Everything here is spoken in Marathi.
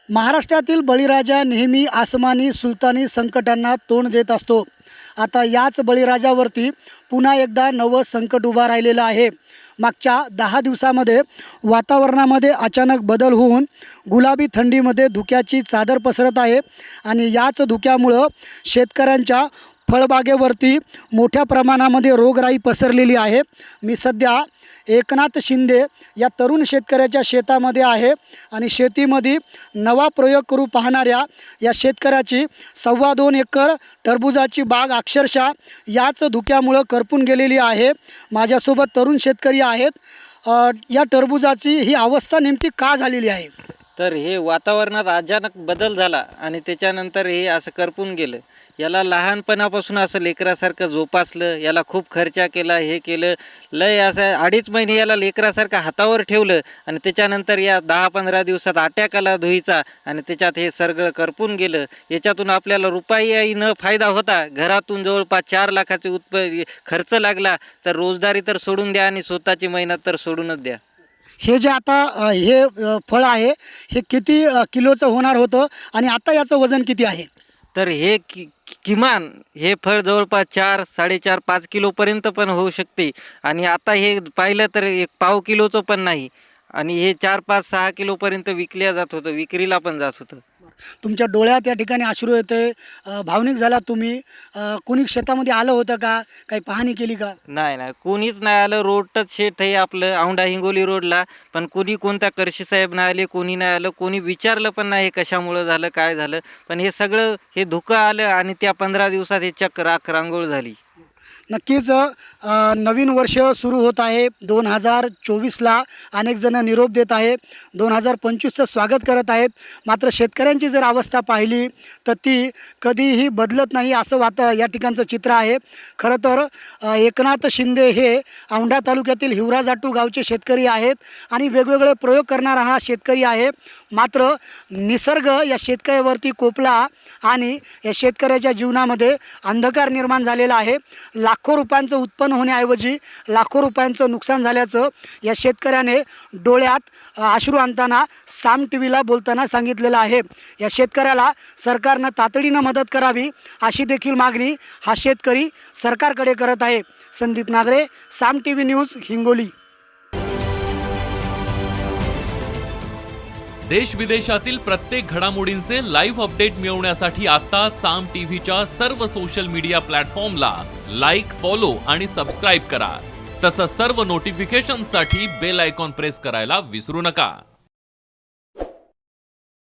महाराष्ट्रातील बळीराजा नेहमी आसमानी सुलतानी संकटांना तोंड देत असतो। आता याच बळीराजावरती पुन्हा एकदा नवं संकट उभा राहिलेलं आहे। मागच्या 10 दिवसामध्ये वातावरणामध्ये अचानक बदल होऊन गुलाबी थंडीमध्ये धुक्याची चादर पसरत आहे आणि याच धुक्यामुळं शेतकऱ्यांच्या फळबागेवरती मोठ्या प्रमाणामध्ये रोगराई पसरलेली आहे। मी सध्या एकनाथ शिंदे या तरुण शेतकऱ्याच्या शेतामध्ये आहे आणि शेतीमध्ये नवा प्रयोग करू पाहणाऱ्या या शेतकऱ्याची 2.25 एकर टरबूजाची बाग अक्षरशः याच धुक्यामुळे करपून गेलेली आहे। माझ्यासोबत तरुण शेतकरी आहेत। या टरबूजाची ही अवस्था नेमकी का झालेली आहे? तर हे वातावरणात अचानक बदल झाला आणि त्याच्यानंतर हे असं करपून गेलं। याला लहानपणापासून असं लेकरासारखं जोपासलं, याला खूप खर्च केला, हे केलं, लय असं 2.5 महिने याला लेकरासारखं हातावर ठेवलं आणि त्याच्यानंतर या 10-15 दिवसात अटॅक आला धुईचा आणि त्याच्यात हे सगळं करपून गेलं। याच्यातून आपल्याला रुपयाही न फायदा होता। घरातून जवळपास 4 लाखाचे खर्च लागला। तर रोजदारी तर सोडून द्या आणि स्वतःची मेहनत तर सोडूनच द्या। हे जे आता हे फळ आहे हे किती किलोचं होणार होतं आणि आता याचं वजन किती आहे? तर हे किमान हे फळ जवळपास 4, 4.5, 5 किलोपर्यंत पण होऊ शकते आणि आता हे पाहिलं तर 1 किलोचं पण नाही आणि हे 4, 5, 6 किलोपर्यंत विकल्या जात होतं, विक्रीला पण जात होतं। तुमच्या डोळ्यात या ठिकाणी अश्रू येते, भावनिक झाला तुम्ही। कोणी शेतामध्ये आलं होतं का? काही पाहणी केली का? नाही, कोणीच नाही आलं। रोडच शेत आहे आपलं औंढा हिंगोली रोडला, पण कोणी कोणत्या करशी साहेब नाही आले, कोणी नाही आलं, कोणी विचारलं पण नाही कशामुळं झालं, काय झालं। पण हे सगळं हे धुकं आलं आणि त्या 15 दिवसात हे चक्क राख रांगोळ झाली। नक्कीच नवीन वर्ष सुरू होत आहे 2024ला। अनेक जण निरोप देत आहेत, 2025चं स्वागत करत आहेत। मात्र शेतकऱ्यांची जर अवस्था पाहिली तर ती कधीही बदलत नाही असं या ठिकाणचं चित्र आहे। खरं तर एकनाथ शिंदे हे औंढा तालुक्यातील हिवराजाटू गावचे शेतकरी आहेत आणि वेगवेगळे प्रयोग करणारा हा शेतकरी आहे। मात्र निसर्ग या शेतकऱ्यावरती कोपला आणि या शेतकऱ्याच्या जीवनामध्ये अंधकार निर्माण झालेला आहे। लाखो रुपयांचं उत्पन्न होण्याऐवजी लाखो रुपयांचं नुकसान झाल्याचं या शेतकऱ्याने डोळ्यात अश्रू आणताना साम टीव्हीला बोलताना सांगितलेलं आहे। या शेतकऱ्याला सरकारनं तातडीनं मदत करावी अशी देखील मागणी हा शेतकरी सरकारकडे करत आहे। संदीप नागरे, साम टीव्ही न्यूज, हिंगोली। देश विदेशातील प्रत्येक घडामोडींचे लाईव्ह अपडेट मिळवण्यासाठी आता साम टीव्हीच्या सर्व सोशल मीडिया प्लॅटफॉर्मला लाईक, फॉलो आणि सबस्क्राईब करा। तसंच सर्व नोटिफिकेशनसाठी बेल आयकॉन प्रेस करायला विसरू नका।